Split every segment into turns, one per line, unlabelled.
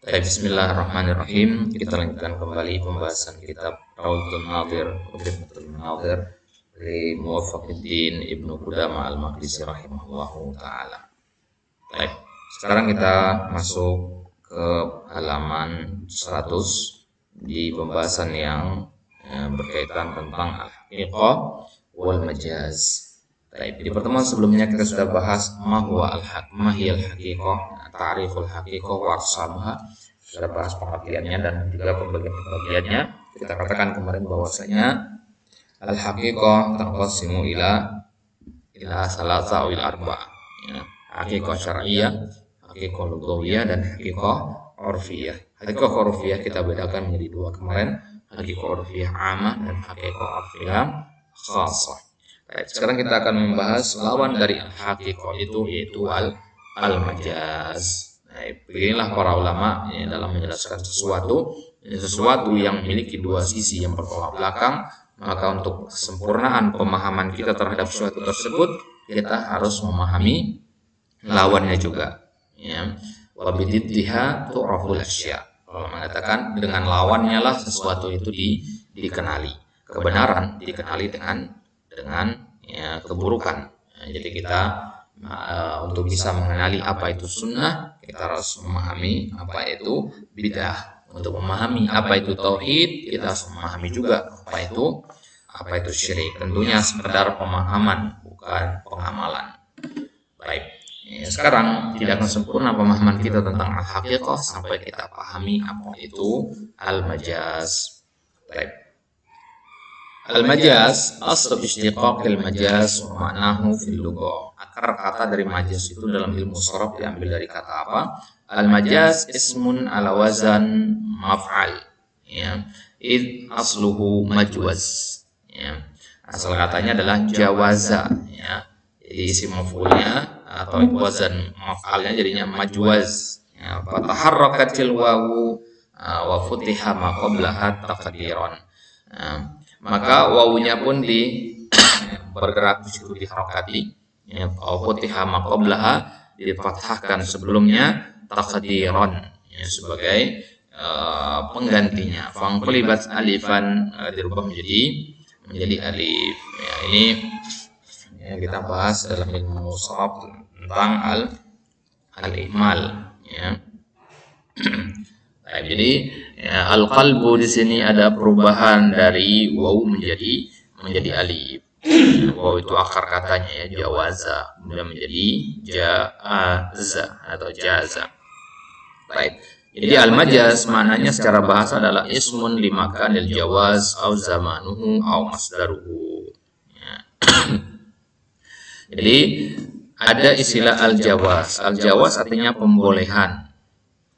Bismillahirrahmanirrahim. Kita lanjutkan kembali pembahasan kitab Rawdatul Nadhir wa Bid'atul Munadhir dari Muwaffaquddin Ibnu Qudamah Al-Maqdisi rahimahullahu taala. Baik, sekarang kita masuk ke halaman 100 di pembahasan yang berkaitan tentang al-haqiqah wal majaz. Baik, di pertemuan sebelumnya kita sudah bahas mahiyal haqiqah, ta'riful haqiqah wa aqsamuha. Sudah bahas pengertiannya dan juga pembagian-pembagiannya. Kita katakan kemarin bahwasanya al-haqiqah tanqasimu ila salasa aw ila arba'a. Ya, haqiqah syar'iyyah, haqiqah lughawiyah dan haqiqah urfiyah. Haqiqah urfiyah kita bedakan menjadi dua kemarin, haqiqah urfiyah 'ammah dan haqiqah urfiyah khassah. Baik, sekarang kita akan membahas lawan dari al-haqiqah itu yaitu al-majaz. Nah, beginilah para ulama dalam menjelaskan sesuatu yang memiliki dua sisi yang bertolak belakang, maka untuk kesempurnaan pemahaman kita terhadap sesuatu tersebut, kita harus memahami lawannya juga. Ya, wa bididdiha tu'raful asya. Kalau mengatakan dengan lawannya lah sesuatu itu dikenali. Kebenaran dikenali dengan keburukan. Jadi kita untuk bisa mengenali apa itu sunnah, kita harus memahami apa itu bid'ah. Untuk memahami apa itu tauhid, kita harus memahami juga apa itu syirik. Tentunya sekedar pemahaman, bukan pengamalan. Baik, sekarang tidak akan sempurna pemahaman kita tentang al-haqiqah sampai kita pahami apa itu al-majaz. Baik. Al-majaz, asal istiqaq al-majaz wa ma'nahu fil lughah. Akar kata dari majaz itu dalam ilmu sharaf diambil dari kata apa? Al-majaz ismun ala wazan maf'al. Ya, id asluhu majwaz. Ya, asal katanya adalah jawaza. Ya, jadi isim maf'ulnya atau wazan maf'alnya jadinya majwaz. Ya, fataharrakatil wawu wa futiha ma qablaha taqdiran. Maka wawunya pun bergerak di situ diharokati, ya, futiha ma qablaha difathahkan sebelumnya taqdiran, ya, sebagai penggantinya. Fangqulibat alifan dirubah menjadi alif. Ya, ini ya, kita bahas dalam ilmu sharaf tentang al-ihmal, ya. Nah, jadi ya, al-qalbu di sini ada perubahan dari wawu menjadi alif. Wawu itu akar katanya ya jawaza, kemudian menjadi jaza atau jaza. Baik. Jadi al-majaz maknanya secara bahasa adalah ismun limakanil jawaz au zamanuhu au masdaruhu. Ya. Jadi ada istilah al-jawaz. Al-jawaz artinya pembolehan.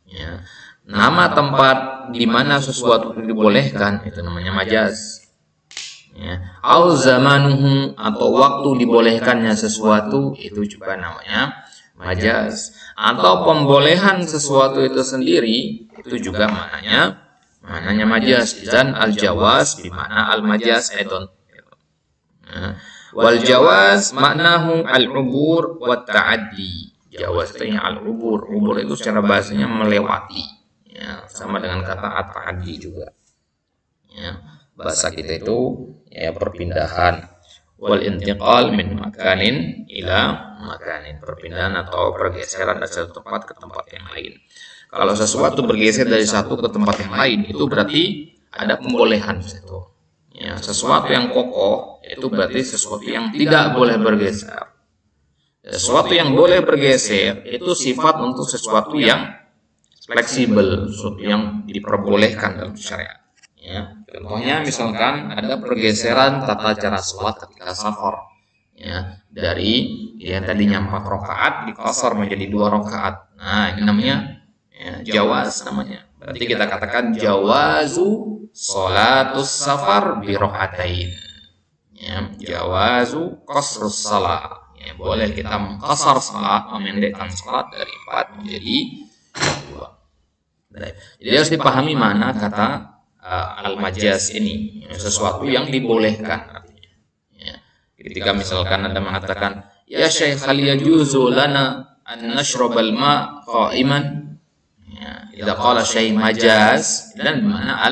Ya. Nama tempat di mana sesuatu dibolehkan itu namanya majaz. Ya. Au zamanuhu atau waktu dibolehkannya sesuatu itu juga namanya majaz. Atau pembolehan sesuatu itu sendiri itu juga maknanya majaz. Dan al-jawaz di mana al-majaz aidon. Wal jawaz maknahu al-ubur wa ta'addi. Jawaz itu al-ubur. Ubur itu secara bahasanya melewati. Ya, sama dengan kata at-ta'addi juga. Ya, bahasa kita itu ya perpindahan. Wal intiqal min makanin ila makanin, perpindahan atau pergeseran dari satu tempat ke tempat yang lain. Kalau sesuatu bergeser dari satu ke tempat yang lain itu berarti ada pembolehan situ. Ya, sesuatu yang kokoh itu berarti sesuatu yang tidak boleh bergeser. Sesuatu yang boleh bergeser itu sifat untuk sesuatu yang fleksibel, yang diperbolehkan dalam syariat. Ya, contohnya misalkan ada pergeseran tata cara sholat ketika safar. Ya, dari yang tadinya 4 rakaat dikasar menjadi 2 rakaat. Nah, ini namanya ya, jawaz namanya. Berarti kita katakan jawazu sholatus safar bi rakaatain. Ya, jawazu qasrus shalah. Ya, boleh kita mengqasar salat, memendekkan salat dari 4 menjadi 2. Jadi harus dipahami mana kata al-majaz ini, sesuatu yang dibolehkan artinya. Ya. Ketika misalkan Anda mengatakan, ya Syekh hal yajuzu lana an nashrabal ma qa'iman, Ya, idza qala syai' majaz dan bimana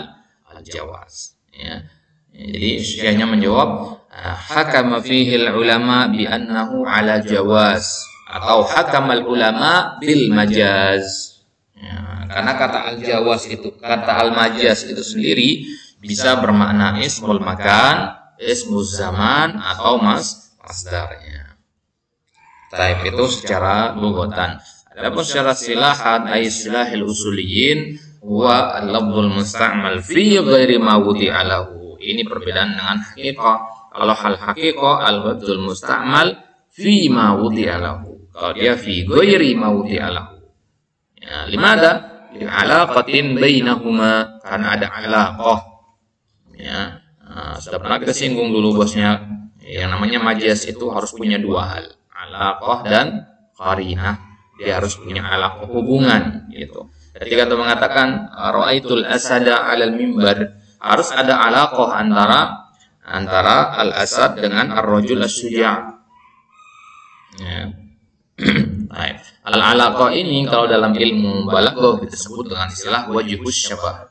al-jawaz. Ya. Jadi syekhnya menjawab hakama fihi ulama bi annahu ala jawaz atau hakamal ulama bil majaz. Ya, karena kata al-jawaz itu, kata al-majaz itu sendiri bisa bermakna ismul makan, ismuz zaman atau masdarnya. Taib itu secara lughatan. Adapun secara silahan ay silahil usuliyin wa al-lafzul musta'mal fi ghairi ma wudi'a lahu. Ini perbedaan dengan haqiqah. Kalau hal haqiqah al-lafzul musta'mal fi ma wudi'a lahu. Kalau dia fi ghairi ma wudi'a lahu. Ya, limada? Li alaqatin bainahuma, karena ada alaqah. Ya, sudah pernah kita singgung dulu bosnya, yang namanya majaz itu harus punya dua hal, alaqah dan qarinah. Dia harus punya alaqah hubungan gitu. Ketika kita mengatakan ra'aitul asada 'alal mimbar, harus ada alaqah antara al-asad dengan ar-rajul as-suja'. Ya. Al-alaqah ini kalau dalam ilmu balaghah disebut dengan istilah wajhus syabah.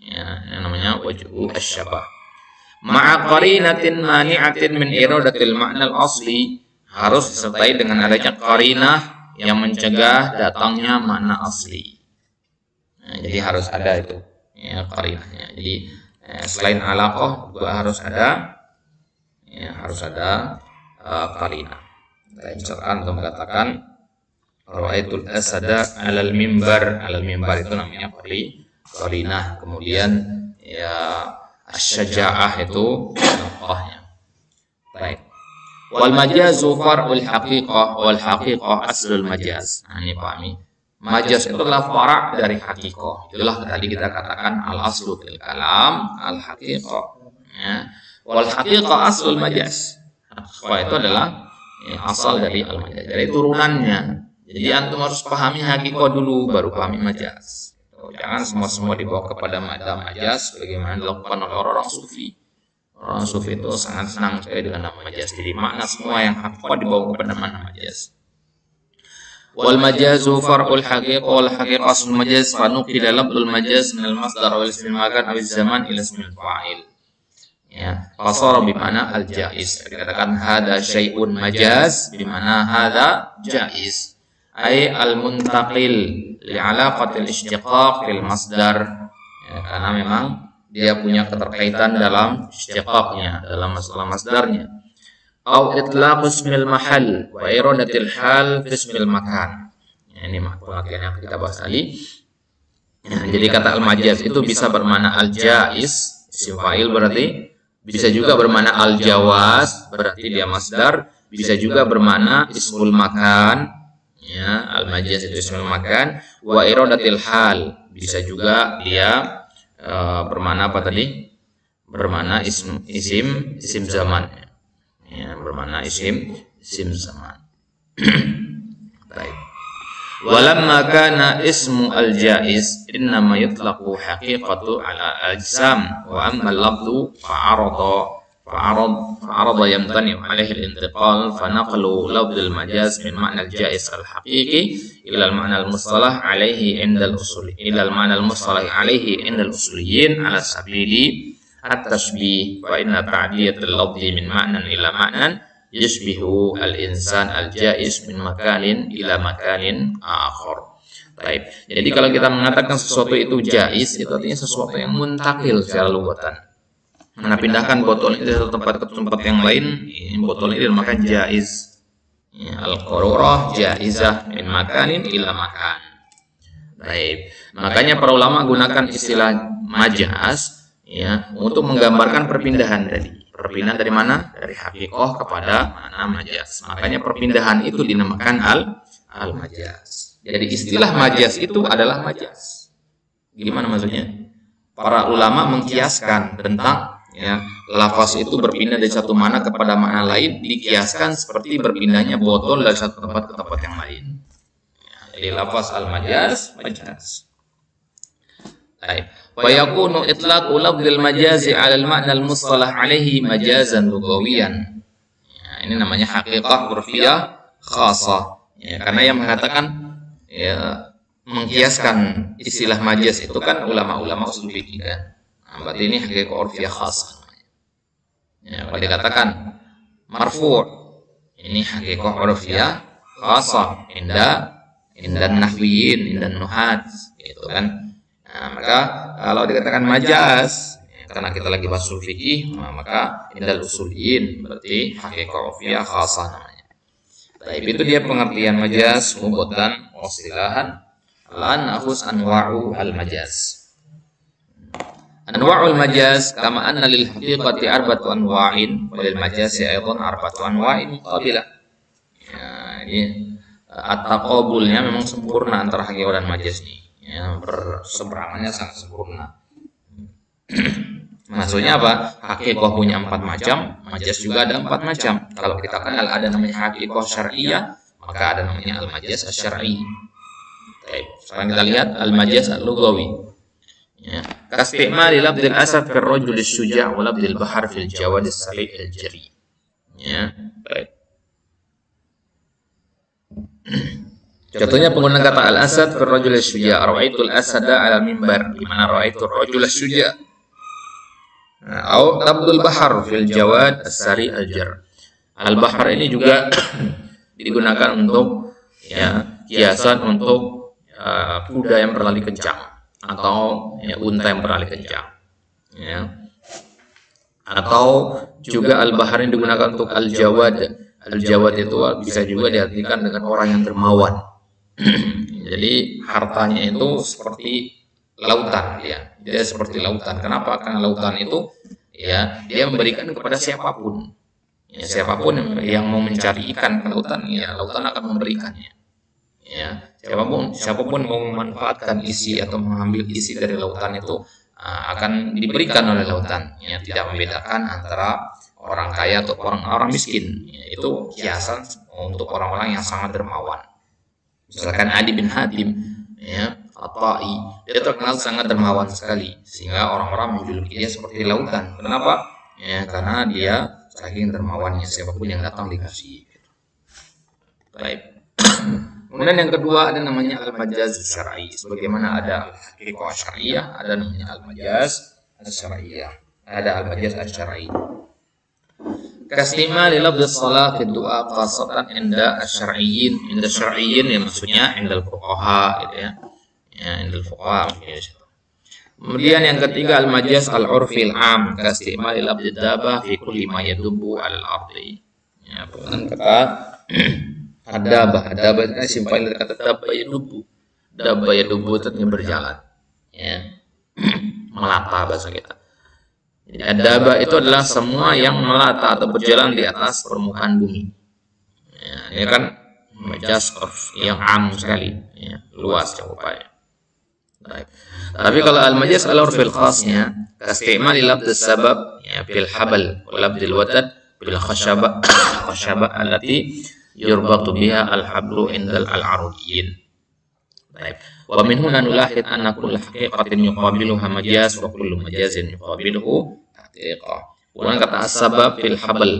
Ya, yang namanya wajhus syabah. Ma'a qarinatin mani'atin min iradatil ma'na al-asli, harus disertai dengan adanya qarinah yang mencegah datangnya makna asli. Nah, jadi harus ada itu ya qarinahnya. Jadi selain alaqah juga harus ada qarinah. Misalkan untuk mengatakan ra'aitul asada 'alal mimbar. 'Alal mimbar itu namanya qarinah. Kemudian ya asy-syaja'ah itu alaqahnya. Baik. Wal majazu far'ul haqiqah wal haqiqah aslul majaz. Nah, ini pahami. Majaz itu adalah fara' dari haqiqah. Itulah tadi kita katakan al aslu fil kalam al haqiqah. Ya. Wal haqiqah aslul majaz. Haqiqah itu adalah asal dari al majaz, dari turunannya. Jadi antum harus pahami haqiqah dulu baru pahami majaz. Jangan semua dibawa kepada majaz bagaimana dilakukan oleh orang-orang sufi. Orang sufi itu sangat senang sekali dengan nama majaz. Jadi makna semua yang haqiqah dibawa kepada makna majaz. Wal majazu far'ul haqiqah wal haqiqah aslul majaz fa nuqila lafzul majaz min al masdar wal ismil makan aw zaman ila ismil fa'il. Ya, fasara bi mana al jaiz. Dikatakan hada syai'un majaz bi mana hada jaiz. Ay al muntaqil li alaqatil istiqaq lil masdar. Ya, karena memang dia punya keterkaitan dalam istiqaqnya, dalam masalah masdarnya. Au itlaq ismil mahal wa iradatil hal fi ismil makan. Ya, ini pengertian yang kita bahas tadi. Ya, jadi kata al-majaz itu bisa bermakna al-jaiz, isim fa'il berarti, bisa juga bermakna al-jawaz, berarti dia masdar, bisa juga bermakna ismul makan. Ya, al-majaz itu ismul makan, wa iradatil hal, bisa juga dia bermakna apa tadi? Bermakna isim zaman. Ya, bermakna isim zaman. Baik. Walamma kana ismu al-jaiz innama yutlaqu haqiqatu ala al-ajsam wa amma al-lafzu fa'arada yamtani alaihi al-intiqal fa naqlu lafz al-majaz min ma'na al-jaiz al-haqiqi ila al-ma'na al-mustalah alaihi inda al-usul ila al-ma'na al-mustalah alaihi inda al-usuliyin ala sabili at-tashbih wa inna ta'diyatul lafzi min ma'nan ila ma'nan yashbihu al-insan al-jaiz min makanin ila makanin akhar. Baik. Jadi kalau kita mengatakan sesuatu itu jaiz, itu artinya sesuatu yang muntakil secara lughatan. Mana pindahkan botol ini dari satu tempat ke tempat yang lain, ini botol ini dinamakan jaiz. Ya, al-qarurah jaizah min makanin ila makan. Baik. Makanya para ulama gunakan istilah majaz ya untuk menggambarkan perpindahan tadi. Perpindahan dari mana? Dari haqiqah kepada mana majaz. Makanya perpindahan itu dinamakan al-majaz. Jadi istilah majaz itu adalah majaz. Gimana maksudnya? Para ulama mengkiaskan tentang ya, lafaz itu berpindah dari satu makna kepada makna lain, dikiaskan seperti berpindahnya botol dari satu tempat ke tempat yang lain. Ya, jadi lafaz al-majaz, majaz. Baik. Wa yakunu itlaqu lafzil majazi 'ala al-ma'na al-mustalah 'alaihi majazan lughawiyan. Ya, ini namanya haqiqah urfiyah khassah. Ya, karena yang mengatakan ya mengkiaskan istilah majaz itu kan ulama-ulama usul fikih kan. Nah, berarti ini hakikat urfiyah khasah. Ya, kalau dikatakan marfu' ini hakikat urfiyah khasah indan nahwiyin, indan nuhat gitu kan. Nah, maka kalau dikatakan majaz karena kita lagi bahas usul fikih, maka indal usuliyin berarti hakikat urfiyah khasah namanya. Tapi itu dia pengertian majaz mubotan wasilahan lan akhus anwa'u al-majaz. Anwa'ul majaz kama anna lil haqiqati arba'atu anwa'in wa lil majazi aidan arba'atu anwa'in muqabilah. Ya, ini at-taqabulnya memang sempurna antara hakikat dan majaz nih. Ya, berseberangannya sangat sempurna. Maksudnya apa? Hakikat punya 4 macam, majaz juga ada 4 macam. Kalau kita kenal ada namanya hakikat syar'iyyah, maka ada namanya al-majaz asy-syar'i. Baik, sekarang kita lihat al-majaz al-lughawi. Ya, kastimali labdil asad fil rajul asy-syuja' wa labdil bahar fil jawad as-sari' al-jari. Ya, baik. Contohnya penggunaan kata al-asad fil rajul asy-syuja', ra'aitul asada 'ala mimbar, di mana ra'aitul rajul asy-syuja'. Atau labdul bahar fil jawad as-sari' al-jar. Al-bahar ini juga digunakan untuk ya kiasan untuk kuda yang berlari kencang atau ya, unta yang berlari kencang ya. Atau juga al-bahar yang digunakan untuk al-jawad. Al-jawad itu bisa juga diartikan dengan orang yang dermawan. Jadi hartanya itu seperti lautan ya. Dia seperti lautan. Kenapa? Karena lautan itu ya dia memberikan kepada siapapun. Ya, siapapun yang mau mencari ikan ke lautan, ya lautan akan memberikannya. Ya, siapapun mau memanfaatkan isi atau mengambil isi dari lautan itu akan diberikan oleh lautan. Ya, tidak membedakan antara orang kaya atau orang miskin. Ya, itu kiasan untuk orang-orang yang sangat dermawan. Misalkan Adi bin Hatim, ya, At-Tai, dia terkenal sangat dermawan sekali, sehingga orang-orang menjuluki dia seperti lautan. Kenapa? Ya, karena dia saking dermawannya, siapapun yang datang dikasih. Baik. Kemudian yang kedua ada namanya al-majaz syar'i. Sebagaimana ada hakikat syar'iyyah, ada namanya al-majaz syar'iyyah. Ada al-majaz syar'i. Kastima li lafdz shalah fi du'a khasatan inda asy-syar'iyyin. Inda syar'iyyin ya maksudnya indal fuqaha gitu ya. Ya, indal fuqaha gitu. Kemudian yang ketiga al-majaz al-urfi al-'am. Kastima li lafdz dabah fi kulli ma yadubbu 'alal-ardi. Ya, penggunaan kata adabah itu simpel dari kata dabba yadubu. Dabba yadubu artinya berjalan. Ya. Melata bahasa kita. Jadi adabah itu adalah semua yang melata atau berjalan di atas permukaan bumi. Ya, ini kan majaz yang am sekali, ya, luas cakupannya. Baik. Tapi kalau al-majaz al-urfil khasnya kastimali labd sabab ya bil habal wa labdil watad bil khashaba allati yurbatu biha al-hablu indal al-arudiyyin. Baik. Wa min huna nulahid anna kull haqiqatin yuqabiluha majaz wa kullu majazin yuqabiluhu haqiqah. Kemudian kata sabab fil habl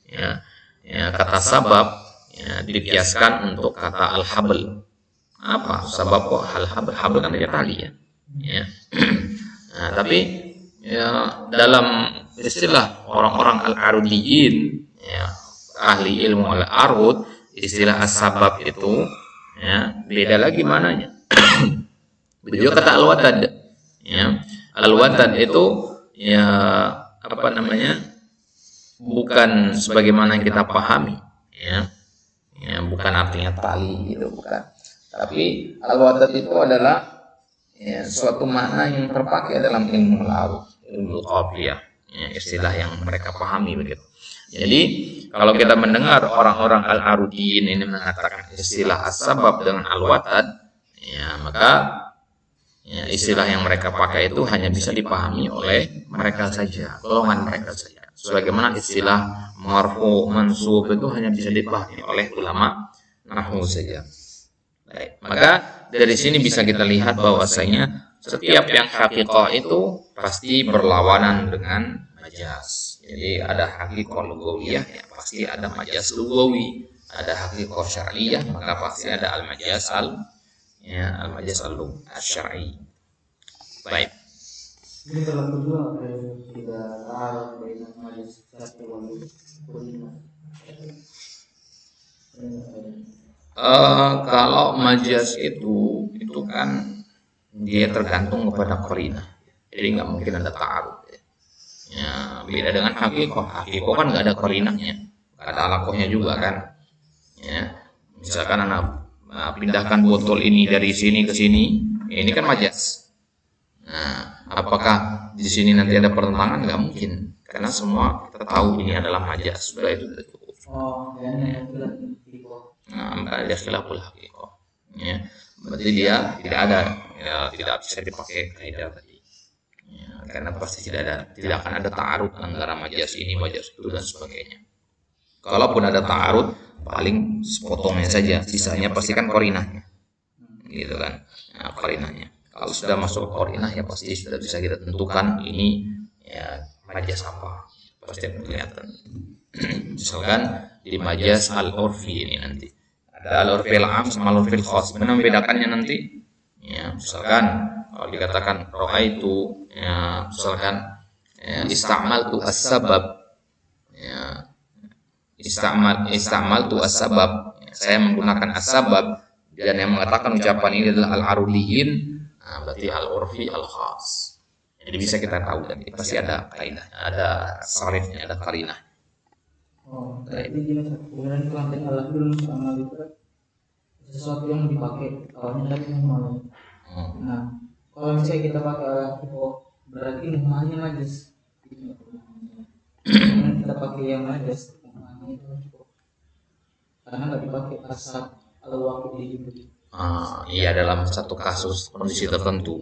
ya. Ya, kata sabab ya, dikiaskan untuk kata al-habl. Apa sabab kok al-habl? Habl kan dari tali ya. Ya. Nah, tapi ya dalam istilah orang-orang al-arudiyyin ya, ahli ilmu al-arud, istilah as-sabab itu ya beda lagi mananya. Beliau kata al-watad ya. Al-watad itu ya apa namanya? Bukan sebagaimana yang kita pahami ya. Ya, bukan artinya tali gitu, bukan. Tapi al-watad itu adalah ya, suatu makna yang terpakai dalam ilmu al-arud, ilmu qafiyah, ya, istilah yang mereka pahami begitu. Jadi kalau kita mendengar orang-orang al-arudiyyin ini mengatakan istilah as-sabab dengan al-watad, ya maka ya, istilah yang mereka pakai itu hanya bisa dipahami oleh mereka saja, golongan mereka saja. Sebagaimana istilah marfu, mansub itu hanya bisa dipahami oleh ulama nahwu saja. Baik, maka dari sini bisa kita lihat bahwasanya setiap yang haqiqah itu pasti berlawanan dengan majaz. Jadi ada haqiqah lugawiyah, ya pasti ada majaz lugawi. Ada haqiqah syar'iyyah, maka pasti ada al-majaz ya, al-majaz al-syar'i. Baik.
Ini kalau kedua tidak arah dengan majaz satu wali kulina.
Kalau majaz itu kan dia tergantung kepada qarinah. Jadi nggak mungkin ada ta'arud. Ya, beda dengan hakikoh. Hakikoh kan nggak ada qarinahnya, nggak ada alakohnya juga kan. Ya, misalkan anak pindahkan botol ini dari sini ke sini, ini kan majaz. Nah, apakah di sini nanti ada pertentangan? Nggak mungkin, karena semua kita tahu ini adalah majaz. Sudah itu sudah cukup. Nah, ada khilaful hakikoh. Ya, berarti dia tidak ada, ya, tidak bisa dipakai kaidah tadi. Ya, karena pasti tidak akan ada ta'arud antara majaz ini, majaz itu dan sebagainya. Kalaupun ada ta'arud, paling sepotongnya saja, sisanya pasti kan qarinahnya, gitu kan? Nah, qarinahnya. Kalau sudah masuk qarinah ya pasti sudah bisa kita tentukan ini ya majaz apa, pasti kelihatan. Misalkan di majaz al-urfi ini nanti ada al-urfi al-am sama al-urfi al-khas. Mana membedakannya nanti? Ya, misalkan kalau dikatakan ra'aitu, ya, misalkan ya, istamaltu as-sabab, ya, istamaltu as-sabab, ya, saya menggunakan as-sabab, dan yang mengatakan ucapan ini adalah al-aruliyin, nah, berarti al-urfi al-khas. Jadi bisa kita tahu dan pasti ada kaidah, ada sarifnya, ada qarinah.
Berarti jenis kemudian kelantan alat dulu sama itu sesuatu yang dipakai awalnya dari malam. Nah, kalau misalnya kita pakai alat itu berarti muhanya majaz. Kita pakai yang majaz, muhanya itu cukup. Karena nggak dipakai asap al-waqi itu.
Iya, dalam satu kasus kondisi tertentu,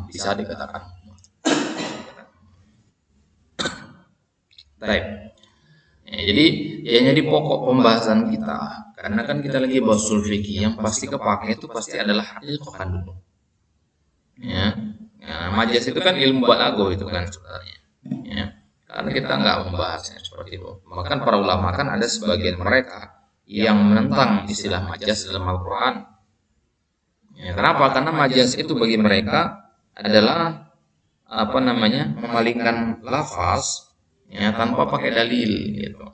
bisa dikatakan. Baik. Ya, jadi pokok pembahasan kita, karena kan kita lagi bahas usul fikih, yang pasti kepake itu pasti adalah hakikoh kan dulu. Ya, majaz itu kan ilmu balaghah itu kan sebenarnya. Ya, karena kita nggak membahasnya seperti itu. Bahkan para ulama kan ada sebagian mereka yang menentang istilah majaz dalam Al-Quran. Ya, kenapa? Karena majaz itu bagi mereka adalah memalingkan lafaz, ya, tanpa pakai dalil, gitu,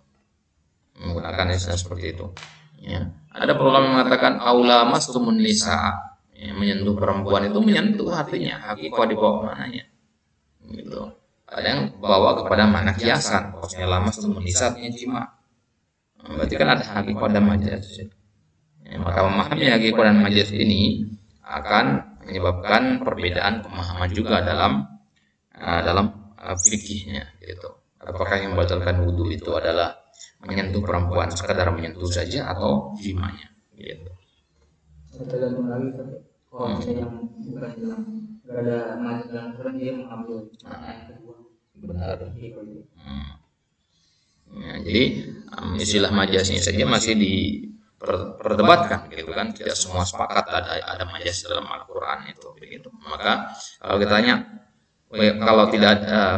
menggunakan istilah seperti itu. Ya, ada ulama yang mengatakan aula mastumun nisa, ya, menyentuh perempuan itu menyentuh hatinya, hakikah di bawah mananya, gitu. Ada yang bawa kepada mana kiasan, maksudnya lama mastumun nisa artinya jima. Berarti kan ada hakikah dan majaz. Ya, maka memahami hakikah dan majaz ini akan menyebabkan perbedaan pemahaman juga dalam fikihnya, gitu. Apakah yang membatalkan wudhu itu adalah menyentuh perempuan sekadar menyentuh saja atau jimanya, gitu.
Tergantung lagi kalau yang bukan dalam nggak ada majaz dalam Quran dia mengambil yang kedua.
Benar. Ya, jadi istilah majaznya saja masih diperdebatkan, gitu kan. Tidak semua sepakat ada majaz dalam Al-Quran itu, begitu. Maka kalau kita tanya,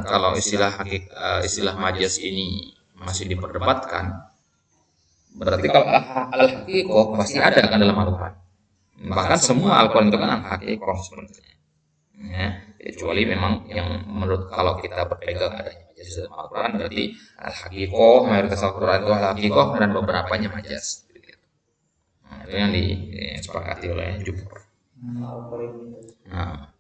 kalau istilah majaz ini masih diperdebatkan, berarti kalau al-haqiqah pasti ada kan dalam Al-Quran. Bahkan semua Al-Quran itu kan al-haqiqah sebenarnya. Ya, kecuali memang yang menurut kalau kita berpegang adanya majaz dalam Al-Quran, berarti al-haqiqah, mayoritas Al-Quran itu al-haqiqah dan beberapanya majaz. Nah, itu yang disepakati oleh jumhur. Nah,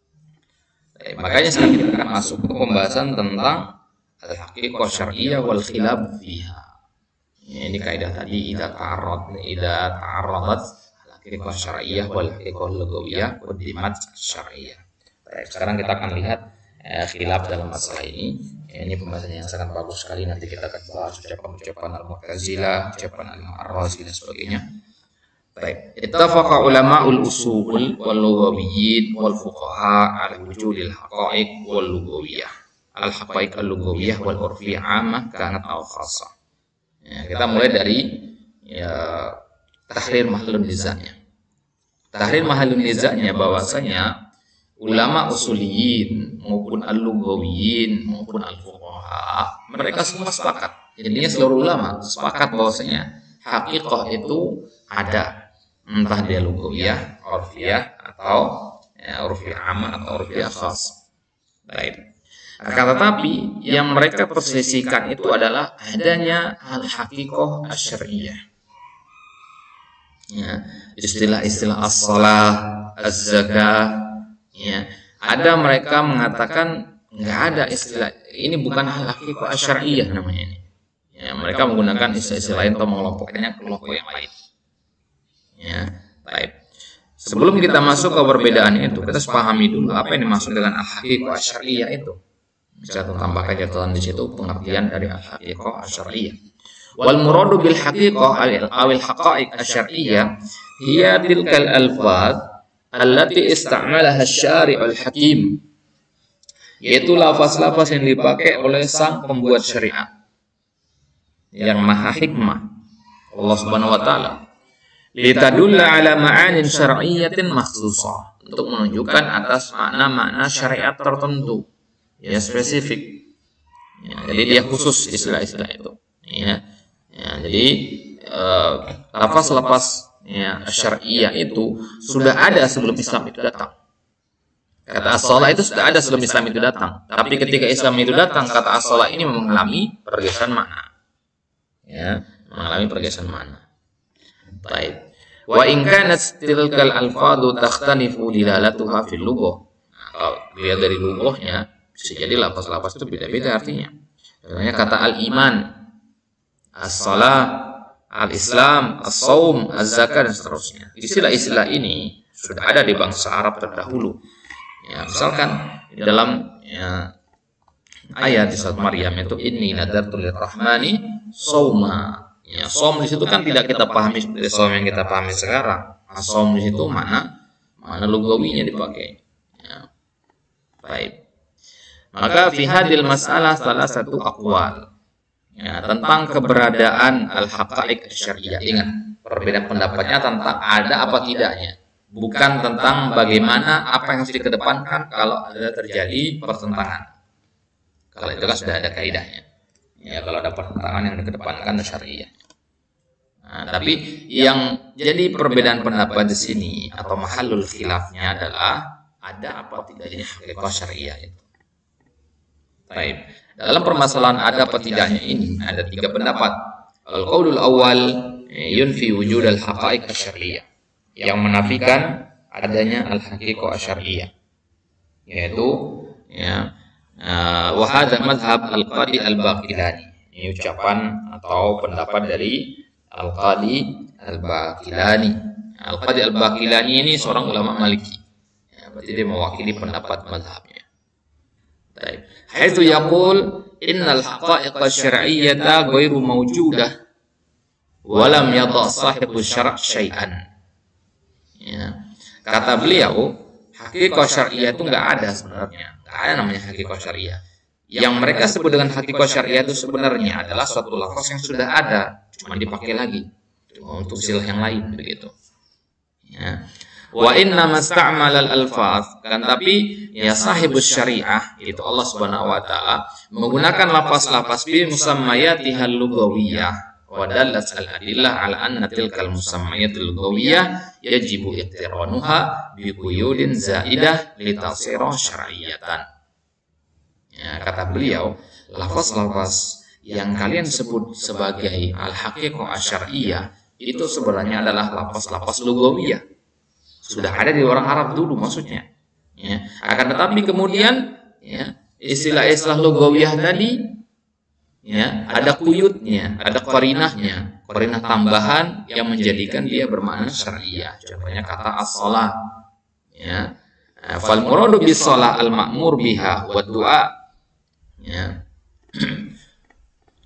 makanya sekarang kita akan masuk ke pembahasan tentang al-haqiqah syar'iyyah wal khilaf fiha. Ya, ini kaidah tadi idza ta'arradat al-haqiqah syar'iyyah wal haqiqah lughawiyah qaddimat syar'iyyah. Baik, sekarang kita akan lihat khilaf dalam masalah ini. Ya, ini pembahasan yang sangat bagus sekali. Nanti kita akan bahas ucapan al-Mu'tazilah, ucapan al-Razi dan sebagainya. Baik, ittafaqa ulama'ul usul wal lughawiyyin wal fuqaha ala wujudil haqa'iq wal lughawiyah. Al-haqa'iq al-lughawiyah wal urfiyah 'ammah kanat aw khassah. Ya, kita mulai dari tahrir mahallun nizanya. Tahrir mahallun nizanya bahwasanya ulama usuliyyin maupun al-lughawiyyin maupun al-fuqaha mereka semua sepakat. Jadinya seluruh ulama sepakat bahwasanya hakikah itu ada, entah dia lughawiyah urfiyah atau urfiyah amma atau urfiyah khas. Baik. Akan tetapi yang mereka perselisihkan itu adalah adanya al-haqiqah asy-syar'iyyah. Ya, istilah-istilah as-shalah, az-zakah, ya. Ada mereka mengatakan nggak ada istilah ini, bukan al-haqiqah asy-syar'iyyah namanya ini. Ya, mereka menggunakan istilah lain atau mengelompokkannya kelompok yang lain. Ya, baik. Sebelum kita masuk ke perbedaan itu, kita pahami dulu apa yang dimaksud dengan al-haqiqah asy-syar'iyyah itu. Bisa tambahkan catatan di situ pengertian dari al-haqiqah asy-syar'iyyah. Wal muradu bil haqiqah awil haqa'iq asy-syar'iyyah hiya tilkal alfaz allati istamalaha asy-syari'ul hakim, yaitu lafaz-lafaz yang dipakai oleh sang pembuat syariat yang maha hikmah, Allah Subhanahu wa taala, litadulla ala ma'anin syar'iyyatin makhsusah, untuk menunjukkan atas makna-makna syariat tertentu, ya spesifik. Ya, jadi dia khusus istilah-istilah itu. Ya, jadi lafaz-lafaz syar'iyah itu sudah ada sebelum Islam itu datang. Kata as-shalah itu sudah ada sebelum Islam itu datang. Tapi ketika Islam itu datang, kata as-shalah ini mengalami pergeseran makna. Ya, mengalami pergeseran makna. Baik. Wa in kanat tilkal alfadhu takhtanifu dilalatuha fil lughah. Kalau dilihat dari lughahnya, bisa jadi lafaz-lafaz itu beda-beda artinya. Contohnya kata al-iman, as-shalah, al-islam, as-saum, az-zakah, dan seterusnya. Istilah-istilah ini sudah ada di bangsa Arab terdahulu. Ya, misalkan di dalam ayat di surat Maryam itu inni nadartu lirrahmani sauma. Ya, saum di situ kan tidak kita pahami seperti saum yang kita pahami sekarang. Saum di situ mana lugawinya dipakai. Ya. Baik. Maka fi hadil mas'alah salah satu aqwal. Ya, tentang keberadaan al-haqa'iq asy-syar'iyyah. Ingat, perbedaan pendapatnya tentang ada apa tidaknya, bukan tentang bagaimana apa yang harus dikedepankan kalau ada terjadi pertentangan. Kalau itu kan sudah ada kaidahnya. Ya, kalau ada pertentangan yang dikedepankan syariah. Nah, tapi yang jadi perbedaan pendapat di sini atau mahallul khilafnya adalah ada apa tidaknya hakikat syariah itu. Baik. Dalam permasalahan ada apa tidaknya ini ada tiga pendapat. Al-qaulul awal yunfi wujud al-haqa'iq asy-syar'iyyah, yang menafikan adanya al-haqiqah asy-syar'iyyah, yaitu wa hadza madhhab al-qadi al-baqilani. Ini ucapan atau pendapat dari al-qadi al-baqilani. Al-qadi al-baqilani ini seorang ulama Maliki. Ya, berarti dia mewakili pendapat madhabnya. Baik. Haitsu yaqul innal haqa'iq asy-syar'iyyata ghairu mawjudah wa lam yata' sahibu syara' syai'an. Ya. Kata beliau, hakikat syariah itu enggak ada sebenarnya. Enggak ada namanya hakikat syariah. Yang mereka sebut dengan hakikat syariah itu sebenarnya adalah suatu lafaz yang sudah ada, cuma dipakai lagi untuk istilah yang lain begitu. Ya. Wa inna masta'mal al-alfaz, kan tapi ya sahibus syariah itu Allah Subhanahu wa taala menggunakan lafaz-lafaz bi musammayatihal lughawiyah wa dallat al-adillah ala anna tilkal musammayatul lughawiyah yajibu iqtiranuha bi quyudin zaidah litasira syar'iyatan. Ya, kata beliau, lafaz-lafaz yang kalian sebut sebagai al-haqiqah asy-syar'iyyah itu sebenarnya adalah lafaz-lafaz lughawiyah. Sudah ada di orang Arab dulu maksudnya. Ya. Akan tetapi kemudian ya, istilah-istilah lughawiyah tadi ya, ada quyudnya, ada qarinahnya, qarinah tambahan yang menjadikan dia bermakna syariah. Contohnya kata as-shalah. Ya. Fal muradu bis shalah al-ma'mur biha wa du'a. Ya.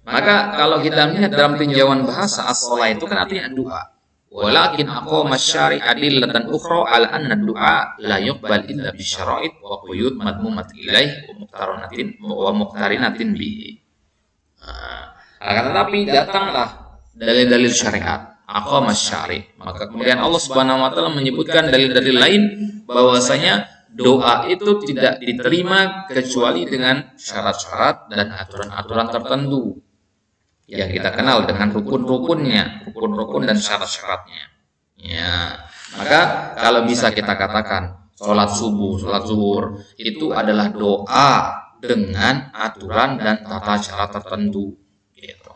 Maka kalau kita melihat dalam tinjauan bahasa as-shalah itu kan artinya doa. Walakin aqama syari' adillatan ukhra ala anna du'a la yuqbal illa bi syara'id wa quyud madmumat ilaih wa muqtarinatin bihi. Akan tetapi datanglah dalil-dalil syariat, aqama syari'. Maka kemudian Allah Subhanahu wa taala menyebutkan dalil-dalil lain bahwasanya doa itu tidak diterima kecuali dengan syarat-syarat dan aturan-aturan tertentu yang kita kenal dengan rukun-rukunnya, rukun-rukun dan syarat-syaratnya. Ya, maka kalau bisa kita katakan sholat subuh, sholat zuhur itu adalah doa dengan aturan dan tata cara tertentu. Gitu.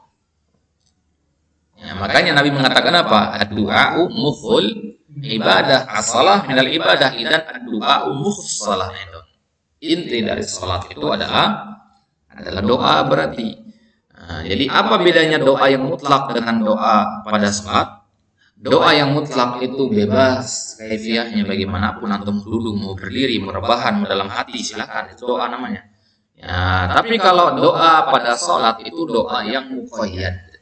Ya, makanya Nabi mengatakan apa? Ad-du'a'u mukhul ibadah, as-salah minal ibadah, dan ad-du'a'u mukhus salah. Inti dari sholat itu adalah doa berarti. Nah, jadi apa bedanya doa yang mutlak dengan doa pada sholat? Doa yang mutlak itu bebas kaifiahnya, bagaimanapun antum duduk, mau berdiri, mau rebahan, mau dalam hati, silakan, itu doa namanya. Ya, tapi kalau doa pada sholat itu doa yang muqayyad.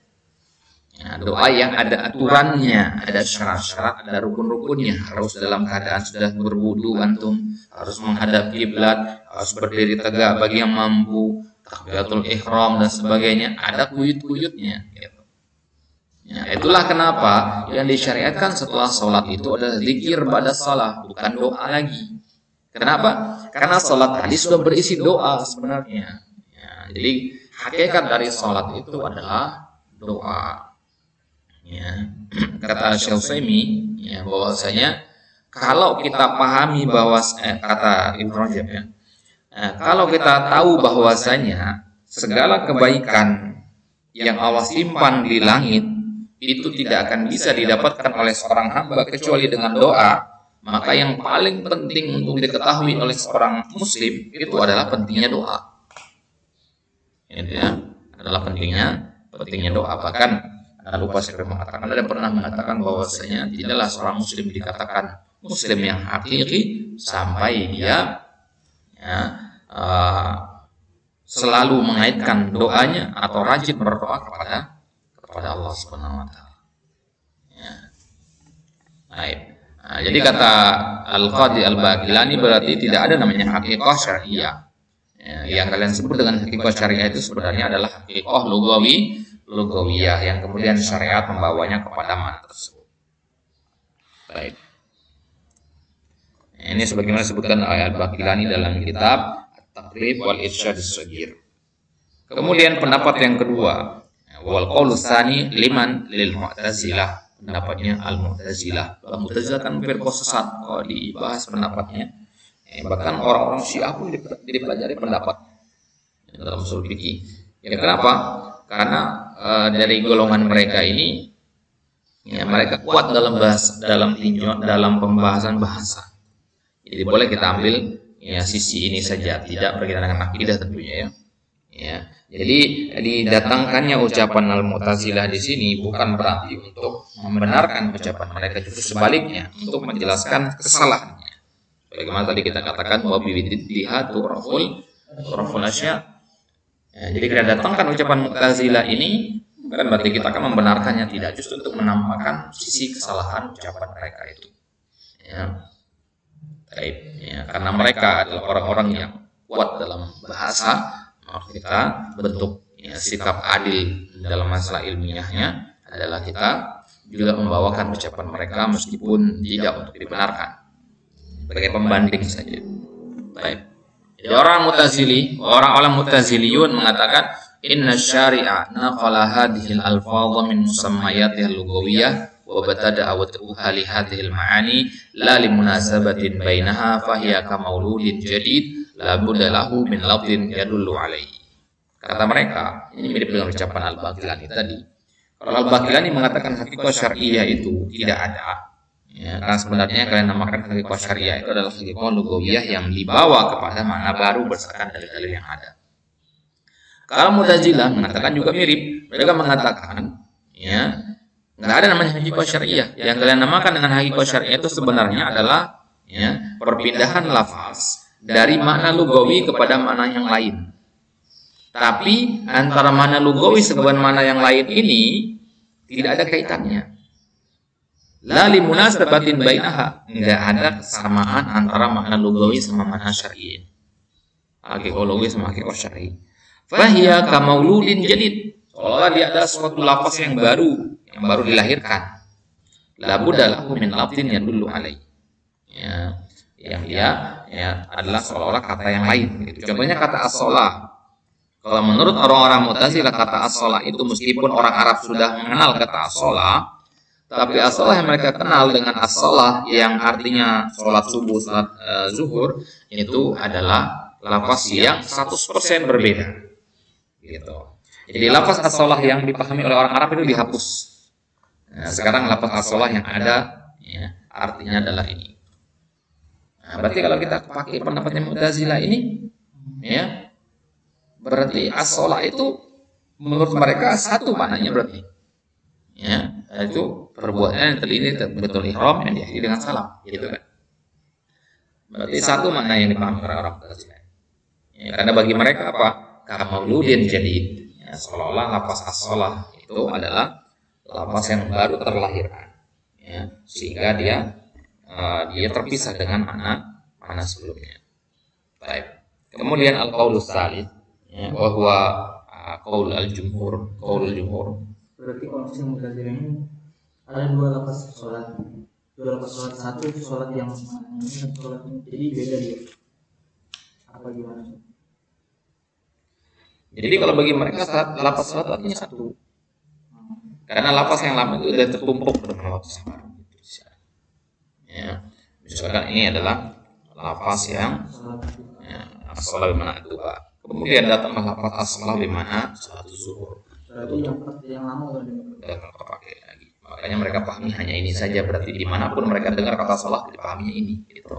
Ya, doa yang ada aturannya, ada syarat-syarat, ada rukun-rukunnya. Harus dalam keadaan sudah berwudu antum, harus menghadap kiblat, harus berdiri tegak bagi yang mampu, takbiratul ihram dan sebagainya, ada kuyut-kuyutnya. Gitu. Ya, itulah kenapa yang disyariatkan setelah sholat itu adalah zikir ba'da shalah, bukan doa lagi. Kenapa? Karena sholat tadi sudah berisi doa sebenarnya. Ya, jadi hakikat dari sholat itu adalah doa. Ya, kata Syekh Utsaimin, ya, bahwasanya kalau kita pahami bahwa kata Ibnu Rajab, ya, kalau kita tahu bahwasanya segala kebaikan yang Allah simpan di langit itu tidak akan bisa didapatkan oleh seorang hamba kecuali dengan doa, maka yang paling penting untuk diketahui oleh seorang muslim itu adalah pentingnya doa. Ya, adalah pentingnya doa. Bahkan lupa saya mengatakan, ada pernah mengatakan bahwasanya tidaklah seorang muslim dikatakan muslim yang hakiki sampai dia selalu mengaitkan doanya atau rajin berdoa kepada Allah Subhanahu wa taala. Ya. Baik. Nah, jadi kata Al-Qadhi Al-Baqilani berarti tidak ada namanya hakikah syariah. Ya, yang kalian sebut dengan hakikah syariah itu sebenarnya adalah hakikah lugawiyah yang kemudian syariat membawanya kepada makna tersebut. Baik. Ini sebagaimana disebutkan oleh Al-Baqilani dalam kitab At-Taqrib wal Irsyad as-Saghir. Kemudian pendapat yang kedua, wal qaulu tsani liman lil Mu'tazilah, pendapatnya Al-Mu'tazilah. Al-Mu'tazilah kan firqah sesat kalau dibahas pendapatnya. Bahkan orang-orang Syiah pun dipelajari pendapat dalam usul fikih. Ya, kenapa? Karena dari golongan mereka ini, ya, mereka kuat dalam tinjauan dalam pembahasan bahasa. Jadi boleh kita ambil ya sisi ini saja, tidak berkaitan dengan akidah tentunya, ya. Ya, jadi didatangkannya ucapan Al-Mu'tazilah di sini bukan berarti untuk membenarkan ucapan mereka, justru sebaliknya untuk menjelaskan kesalahannya. Bagaimana tadi kita katakan bahwa bid'atu raful asya. Ya, jadi kita datangkan ucapan Mu'tazilah ini bukan berarti kita akan membenarkannya, tidak, justru untuk menampakkan sisi kesalahan ucapan mereka itu. Ya. Baik, ya, karena mereka adalah orang-orang yang kuat dalam bahasa, maka kita bentuk ya, sikap adil dalam masalah ilmiahnya adalah kita juga membawakan ucapan mereka meskipun tidak untuk dibenarkan, sebagai pembanding saja. Baik. Jadi orang Mu'taziliyun mengatakan inna syari'a naqala hadhil alfadha min musammayatihil lughawiyah wa batada'a wa tu'uha li hadhil ma'ani la li munasabatin bainaha fahiya ka mauludin jadid la budda lahu min lafdhin yadullu alaihi. Kata mereka, ini mirip dengan ucapan Al-Baqilani tadi. Kalau Al-Baqilani mengatakan hakikat syariah itu tidak ada, ya, karena sebenarnya kalian namakan hakikah syariah itu adalah hakikah lugawiyah yang dibawa kepada makna baru berdasarkan dalil-dalil yang ada. Kalau Mu'tazilah mengatakan juga mirip, mereka mengatakan ya nggak ada namanya hakikah syariah. Yang kalian namakan dengan hakikah syariah itu sebenarnya adalah ya perpindahan lafaz dari makna lugawi kepada makna yang lain. Tapi antara makna lugawi dengan makna yang lain ini tidak ada kaitannya. La li munasabatin bainaha, enggak ada kesamaan antara makna lugawi sama makna syar'i. Hakikah lugawi sama hakikah syar'i. Fahiya ka mauludin jadid, seolah dia ada suatu lafaz yang baru dilahirkan. La budda lahu min lafdhin yadullu alaihi. Ya, yang dia ya adalah seolah-olah kata yang lain gitu. Contohnya kata as-shalah. Kalau menurut orang-orang Mu'tazilah kata as-shalah itu meskipun orang Arab sudah mengenal kata as-shalah, Tapi as-shalah yang mereka kenal dengan as-shalah yang artinya sholat subuh, sholat zuhur, itu adalah lafaz yang 100% berbeda. Gitu. Jadi lafaz as-shalah yang dipahami oleh orang Arab itu dihapus. Nah, sekarang lafaz as-shalah yang ada ya, artinya adalah ini. Nah, berarti kalau kita pakai pendapatnya Mu'tazilah ini, ya, berarti as-shalah itu menurut mereka satu maknanya berarti. Ya, itu perbuatan yang terdiri betul ihram yang diakhiri dengan salam, gitu kan. Berarti satu makna yang dipahami orang Mu'tazilah. Ya, karena bagi mereka apa? Kamauludin jadid. Ya, seolah-olah lafaz as-shalah itu adalah lafaz yang baru terlahirkan. Ya, sehingga dia terpisah dengan makna sebelumnya. Baik. Kemudian al-qaulus tsalits, ya, bahwa qaul al-jumhur.
Berarti kalau misalnya Mu'tazilah ini ada dua lafaz sholat. Dua lafaz sholat, satu sholat yang maknanya sholat ini, jadi beda dia. Apa gimana?
Jadi kalau bagi mereka lafaz sholat artinya satu. Karena lafaz yang lama itu sudah tertumpuk dalam waktu sama. Ya, misalkan ini adalah lafaz yang as-shalah bimana dua. Kemudian datanglah lafaz as-shalah bimana salat zuhur.
Berarti yang lama
udah pakai lagi. Makanya mereka pahami hanya ini saja. Berarti dimanapun mereka dengar kata sholat dipahaminya ini. Gitu.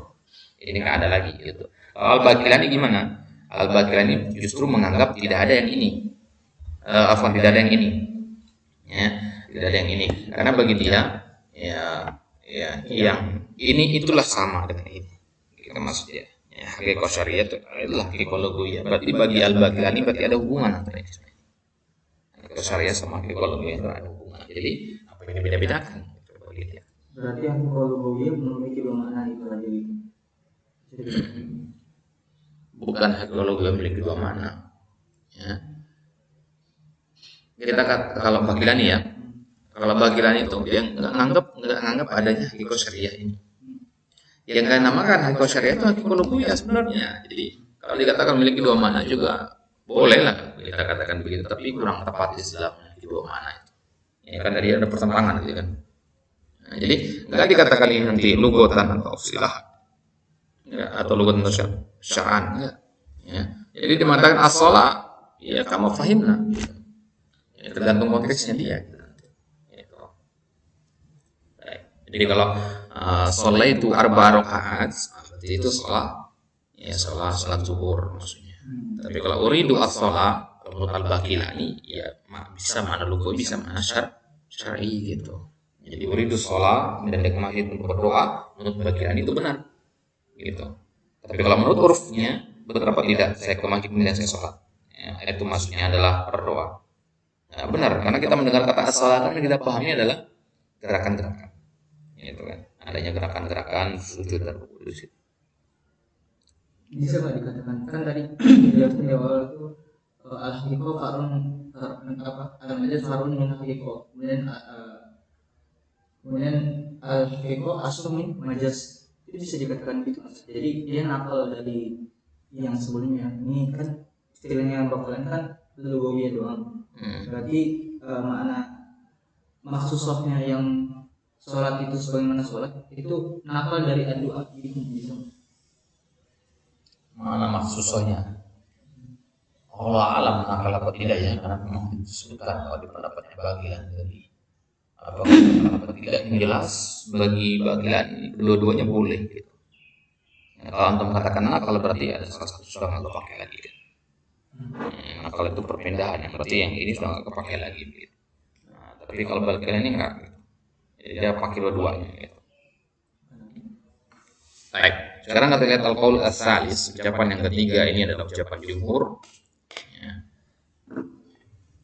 Ini nggak ada lagi. Gitu. Al-Baqilani gimana? Al-Baqilani justru menganggap tidak ada yang ini. Tidak ada yang ini. Ya, tidak ada yang ini. Karena bagi dia, yang ini itulah sama dengan ini. Itu maksudnya. Ya, hakikat syariah itu adalah hakikat lugawiyah. Berarti bagi Al-Baqilani berarti ada hubungan antara ini. Syariah sama ekologi itu ada hubungan. Jadi apa yang beda-bedakan?
Berarti ekologi memiliki dua makna itu lagi.
Bukan ekologi memiliki dua makna. Ya. Kita kalau Baqilani ya, kalau Baqilani itu dia nggak nganggap adanya hakikat syariah ini. Yang kalian namakan hakikat syariah itu ekologi ya sebenarnya. Jadi kalau dikatakan memiliki dua makna juga boleh lah kita katakan begitu, tapi kurang tepat istilahnya di bawah mana itu. Ya kan tadi ada pertentangan gitu kan. Nah, jadi nggak dikatakan ini nanti lugotan atau istilah ya, atau lugotan atau syar'an ya. Ya. Jadi dimatakan as-shalah ya kamu fahimna. Gitu. Ya, tergantung konteksnya dia. Gitu. Baik. Jadi kalau sholat itu arba rakaat, berarti itu sholat ya sholat zuhur maksudnya. Tapi kalau uridu as-shalah menurut Al-Baqilani ya bisa mana lugawi bisa mana syar'i gitu. Jadi uridu shalah dan maksud untuk berdoa menurut Baqilani itu benar gitu. Tapi kalau menurut urufnya betul apa tidak saya ke masjid kemudian saya sholat. Ya, itu maksudnya adalah berdoa. Nah, benar karena kita mendengar kata as-shalah kan kita pahami adalah gerakan-gerakan. Gitu kan. Adanya gerakan-gerakan sujud dan rukuk di situ.
Bisa nggak dikatakan kan tadi di awal itu al-haqiqah farun apa al-majaz farun min haqiqah kemudian al-haqiqah aslu min majaz itu bisa dikatakan gitu mas. Jadi dia nakal dari yang sebelumnya. Ini kan istilahnya yang bakalan kan lugawiyah doang. Berarti makna maksusofnya yang sholat itu sebagaimana sholat itu nakal dari doa gitu bisa.
Mana maksusnya? Allah alam nakal apa tidak ya? Karena memang disebutkan kalau di pendapatnya Bagilan dari apa tidak yang jelas bagi Bagilan dua-duanya boleh. Gitu. Ya, kalau antum katakan nakal berarti ada salah satu sudah nggak pakai lagi. Gitu. Nakal itu perpindahan, yang berarti yang ini sudah nggak kepakai lagi. Gitu. Nah, tapi kalau Bagilan ini enggak. Gitu. Jadi dia pakai dua-duanya. Gitu. Baik. Sekarang kita lihat al-qaul as-salis, ucapan yang ketiga ini adalah ucapan jumhur. Ya.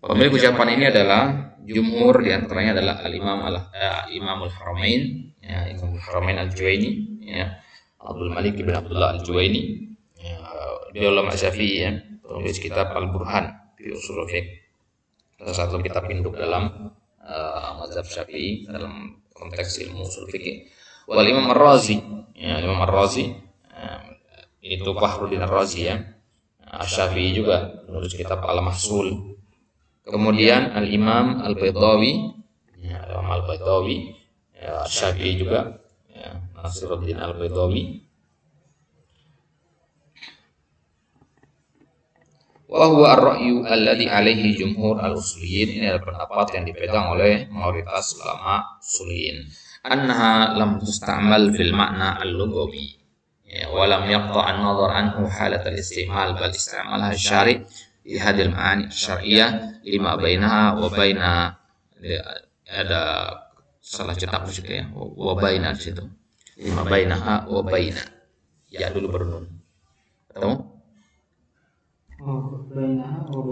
Pemilik ucapan ini adalah jumhur, diantaranya adalah Imamul Haramain, ya, Imamul Haramain al-Juwaini, ya, Abdul Malik bin Abdullah al-Juwaini, ya, dia ulama Syafi'i, ya, penulis kitab Al-Burhan fi Ushul Fiqh, salah satu kitab induk dalam mazhab Syafi'i dalam konteks ilmu ushul fiqh. Wal Imam Ar-Razi, ya, Imam Ar-Razi itu Fakhruddin Ar-Razi ya. Asy-Syafi'i juga menulis kitab Al-Mahsul. Kemudian Al-Imam Al-Baydawi, ya, Imam Al-Baydawi ya, Syafi'i juga, ya, Nasiruddin Al-Baydawi. Wa huwa ar-ra'yu alladhi alaihi jumhur al-usuliyin. Ini adalah pendapat yang dipegang oleh mayoritas ulama usuliyin. Annaha lam tusta'mal fil ma'na al-lughawi. Ya, wa lam yaqta' an-nazar anhu halat al-istimal bal isti'malha syari' fi hadhihi al-ma'ani syar'iyyah lima bainaha wa baina, ada salah cetak di situ ya. Wa baina di situ. Lima bainaha wa baina. Ya dulu baru nun. Ketemu?
Bainaha wa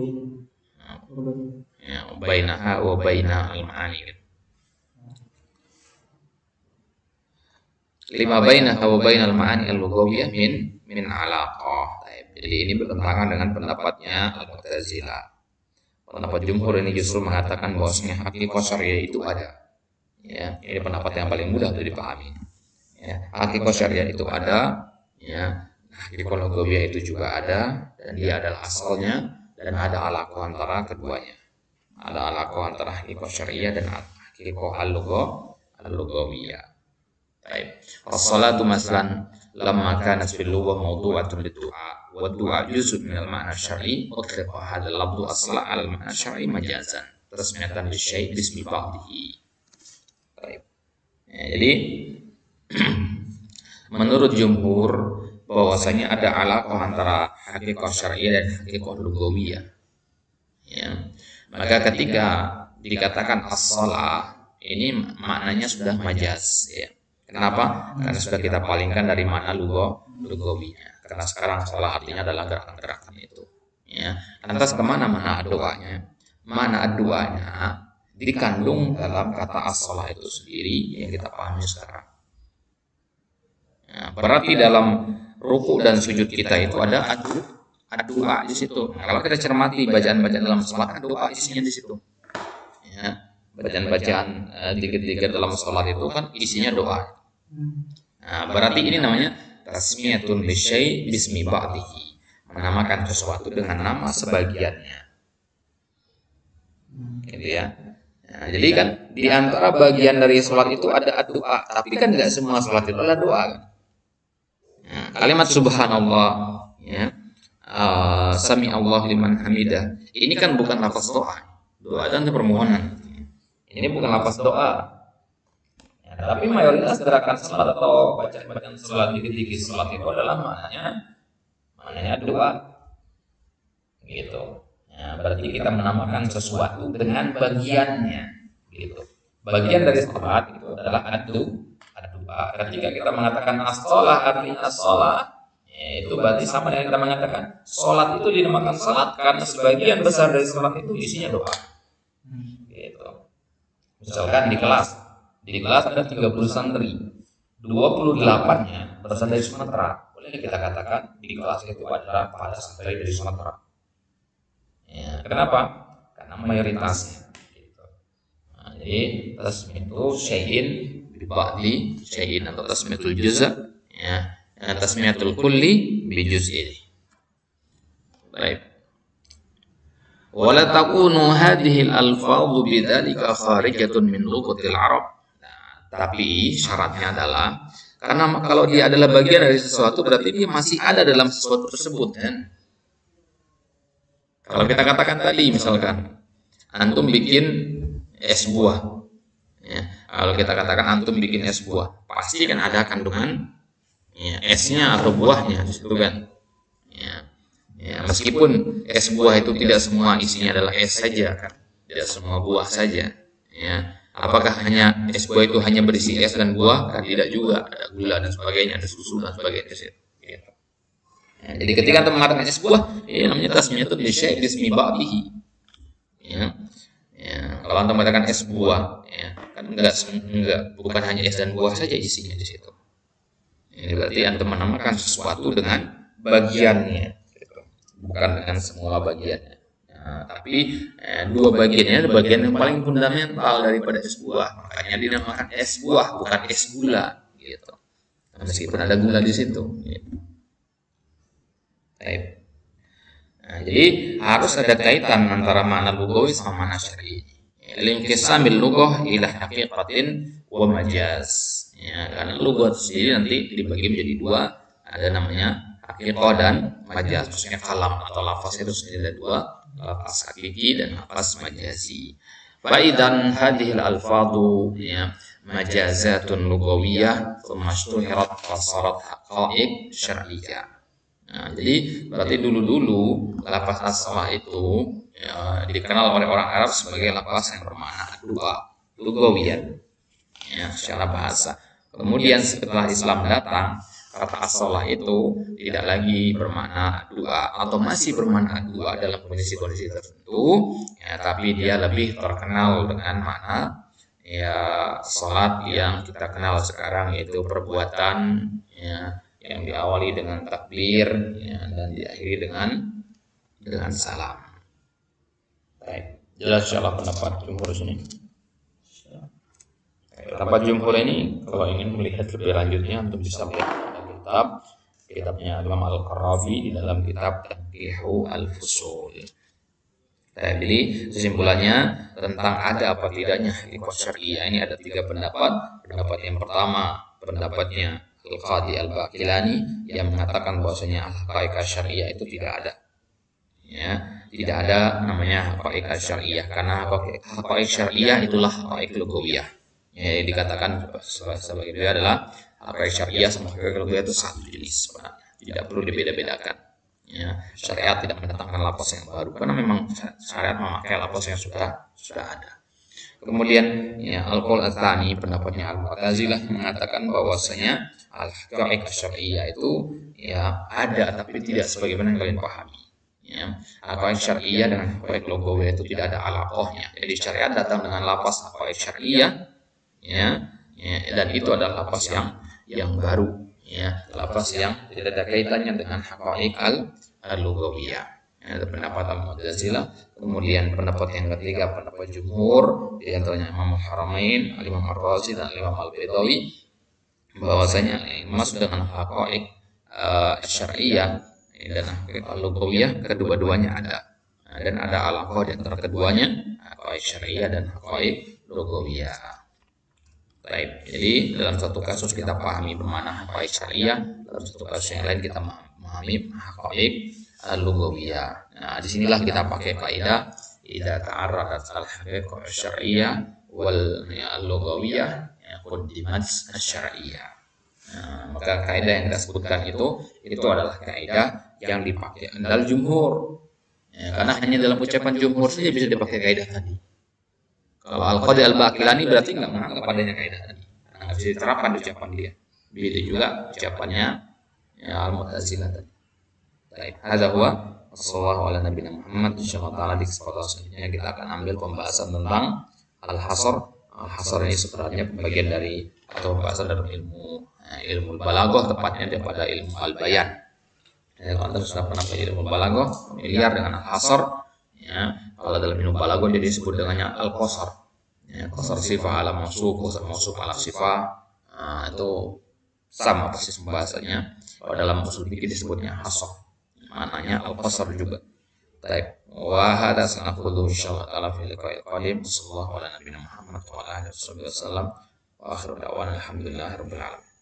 Ya, bainaha wa baina al-ma'ani. Lima bainaha wa baina al-ma'ani al-lughawiyah min alaqah. Jadi ini bertentangan dengan pendapatnya Al-Mu'tazilah. Pendapat jumhur ini justru mengatakan bahwasanya hakikat syariah itu ada. Ya, ini pendapat yang paling mudah untuk dipahami. Ya, hakikat syariah itu ada, ya. Hakikat lughawiyah itu juga ada, dan dia adalah asalnya, dan ada alaqah antara keduanya. Ada alaqah antara hakikat syariah dan hakikat al-lughawiyah. Baik. As-salatu maslan lamma kanat fil lughah mawdu'atun lid-du'a wa ad-du'a juz'un min al-ma'na syar'i utliqa hadha al-lafdhu asla 'ala al-ma'na syar'i majazan tasmiyatan lisyai' bismi ba'dihi. Baik. Ya, jadi menurut jumhur bahwasanya ada alaqah antara hakikat syar'iyyah dan hakikat lughawiyah. Ya. Maka ketika dikatakan as-shalah, ini maknanya sudah majaz, ya. Kenapa? Karena sudah kita palingkan dari makna lughawiyah. Karena sekarang salah artinya adalah gerakan-gerakan itu. Ya. Lantas kemana makna doanya? Makna doanya dikandung dalam kata as-shalah itu sendiri yang kita pahami sekarang. Ya, berarti dalam ruku dan sujud kita itu ada doa di situ. Nah, kalau kita cermati bacaan-bacaan dalam salat, doa isinya di situ. Ya, bacaan-bacaan dikit-dikit dalam salat itu kan isinya doa. Nah, berarti ini namanya tasmiyatun bisyai' bismi ba'dihi, menamakan sesuatu dengan nama sebagiannya. Gitu ya. Nah, jadi kan di antara bagian dari salat itu ada doa, tapi kan tidak semua salat itu adalah doa kan. Nah, kalimat subhanallah, ya, sami Allah liman hamidah, ini kan bukan lafaz doa. Doa dan permohonan. Ini bukan lafaz doa. Ya, tapi mayoritas gerakan salat atau bacaan salat dikit-dikit salat itu adalah maknanya doa. Gitu. Ya, berarti kita menamakan sesuatu dengan bagiannya. Gitu. Bagian dari salat itu adalah doa. Ketika kita mengatakan as-shalah, artinya as-shalah, ya, itu berarti sama dengan kita mengatakan salat itu dinamakan salat karena sebagian besar dari salat itu isinya doa. Gitu. Misalkan di kelas ada 30 santri, 28-nya berasal dari Sumatera. Boleh kita katakan di kelas itu adalah pada santri dari Sumatera. Ya, kenapa? Karena mayoritasnya. Gitu. Nah, jadi tasmiyatu syai'in bi ba'di syai'in atau tasmiyatul juz', ya, dan tasmiyatul kulli bi juz'in. Baik. Wala takunu hadhihi al-alfadhu bidzalika kharijatun min lughatil Arab. Tapi syaratnya adalah karena kalau dia adalah bagian dari sesuatu berarti dia masih ada dalam sesuatu tersebut kan. Kalau kita katakan tadi misalkan antum bikin es buah, ya, kalau kita katakan antum bikin es buah, pasti kan ada kandungan, ya, esnya atau buahnya di situ kan. Ya, ya, meskipun es buah itu tidak semua isinya adalah es saja kan, tidak semua buah saja. Ya. Apakah hanya es buah itu hanya berisi es dan buah? Kan tidak juga, ada gula dan sebagainya, ada susu dan sebagainya. Gitu. Ya, jadi ketika kita mengatakan es buah, ini namanya tasmiyatun bisyai' bismi ba'dihi. Ya. Ya, kalau antum mengatakan es buah, ya, kan enggak bukan hanya es dan buah saja isinya di situ. Ini berarti antum menamakan sesuatu dengan bagiannya, gitu. Bukan dengan semua bagiannya. Nah, tapi dua bagiannya adalah bagian yang paling fundamental daripada es buah, makanya dinamakan es buah bukan es gula, gitu. Nah, meskipun ada gula di situ. Gitu. Nah, jadi harus ada kaitan antara makna lughawi sama makna syar'i. Linqisamil lughah ila haqiqatin wa majaz. Ya, karena lughah itu sendiri nanti dibagi menjadi dua, ada namanya haqiqah dan majaz. Maksudnya kalam atau lafaz itu sendiri ada dua, lafaz hakiki dan lafaz majazi. Fa idzan hadhil alfadhu ya majazatun lughawiyah thumma ishtuhirat fasarat haqa'iq syar'iyyah. Nah, jadi berarti dulu-dulu lafaz as-salah itu ya, dikenal oleh orang Arab sebagai lafaz yang bermakna dua, lughawiyah ya, secara bahasa. Kemudian setelah Islam datang, kata as-salah itu tidak lagi bermakna dua atau masih bermakna dua dalam kondisi-kondisi tertentu ya, tapi dia lebih terkenal dengan makna ya salat yang kita kenal sekarang, yaitu perbuatan ya, yang diawali dengan takbir ya, dan diakhiri dengan salam. Baik, jelas insyaallah pendapat jumhur sini. Pendapat jumhur ini kalau ingin melihat lebih lanjutnya untuk bisa melihat kitabnya Imam Al-Qarrafi di dalam kitab Tanqihu Al-Fusul. Jadi kesimpulannya tentang ada apa tidaknya hakikat syariah ini ada tiga pendapat. Pendapat yang pertama pendapatnya Al-Qadi Al-Baqilani yang mengatakan bahwasanya haqaiq syariah itu tidak ada. Ya, tidak ada namanya haqaiq syariah karena haqaiq syariah itulah haqaiq lughawiyah. Ya, dikatakan sebagai dia adalah haqaiq syariah sama haqaiq lughawiyah itu satu jenis sebenarnya. Tidak perlu dibeda-bedakan. Ya, syariat tidak mendatangkan lafaz yang baru karena memang syariat memakai lafaz yang sudah ada. Kemudian ya Al-Qaul Ats-Tsani pendapatnya Al-Mu'tazilah mengatakan bahwasanya al-haqaiq syariah itu ya ada tapi tidak sebagaimana yang kalian pahami. Ya, haqaiq syariah dengan haqaiq lughawiyah itu tidak ada alaqahnya. Jadi syariat datang dengan lafaz haqaiq syariah ya, dan itu adalah lafaz yang baru ya, lafaz yang tidak ada kaitannya dengan haqaiq al-lughawiyah. Ada pendapat Al-Mu'tazilah. Kemudian pendapat yang ketiga pendapat jumhur, di antaranya Imam Al-Haramain, Imam Ar-Razi dan Imam Al-Baidawi, bahwasanya masuk dengan haqaiq syariah dan haqaiq al-lughawiyah kedua-duanya ada. Dan ada alaqah di antara keduanya, haqaiq syariah dan haqaiq lughawiyah. Baik, jadi dalam satu kasus kita pahami bermakna haqaiq syariah, dalam satu kasus yang lain kita memahami haqaiq al-lughawiyah. Nah, disinilah kita pakai kaidah idza ta'arradat al-haqiqah syar'iyyah wal lughawiyah quddimat asy-syar'iyyah. Nah, maka kaidah yang kita sebutkan itu adalah kaidah yang dipakai dalam jumhur. Ya, karena hanya dalam ucapan jumhur saja bisa dipakai kaidah tadi. Kalau Al-Qadi Al-Baqilani berarti enggak menganggap adanya kaidah tadi. Nah, bisa diterapkan di ucapan dia. Begitu juga ucapannya ya, Al-Mu'tazilah tadi. Baik, hadza huwa sallallahu ala nabiyina Muhammad. Insyaallah taala di kesempatan selanjutnya kita akan ambil pembahasan tentang al-hasr. Al-hasr ini sebenarnya pembagian dari atau pembahasan dalam ilmu balaghah, tepatnya daripada ilmu al-bayan. Ya, kalau Anda sudah pernah belajar ilmu balaghah, familiar dengan al-hasr ya. Kalau dalam ilmu balaghah dia disebut dengannya al-qasr. Ya, qasr sifah ala mausuf, qasr mausuf ala sifah. Nah, itu sama persis pembahasannya. Kalau dalam usul fikih disebutnya hasr. Maknanya al-qasr juga. Baik, wa hadza sanaqulu insyaallah taala fil liqa'il qadim. Sallallahu ala nabiyina Muhammad wa ala alihi wasallam. Wa akhiru da'wana alhamdulillahirabbil alamin.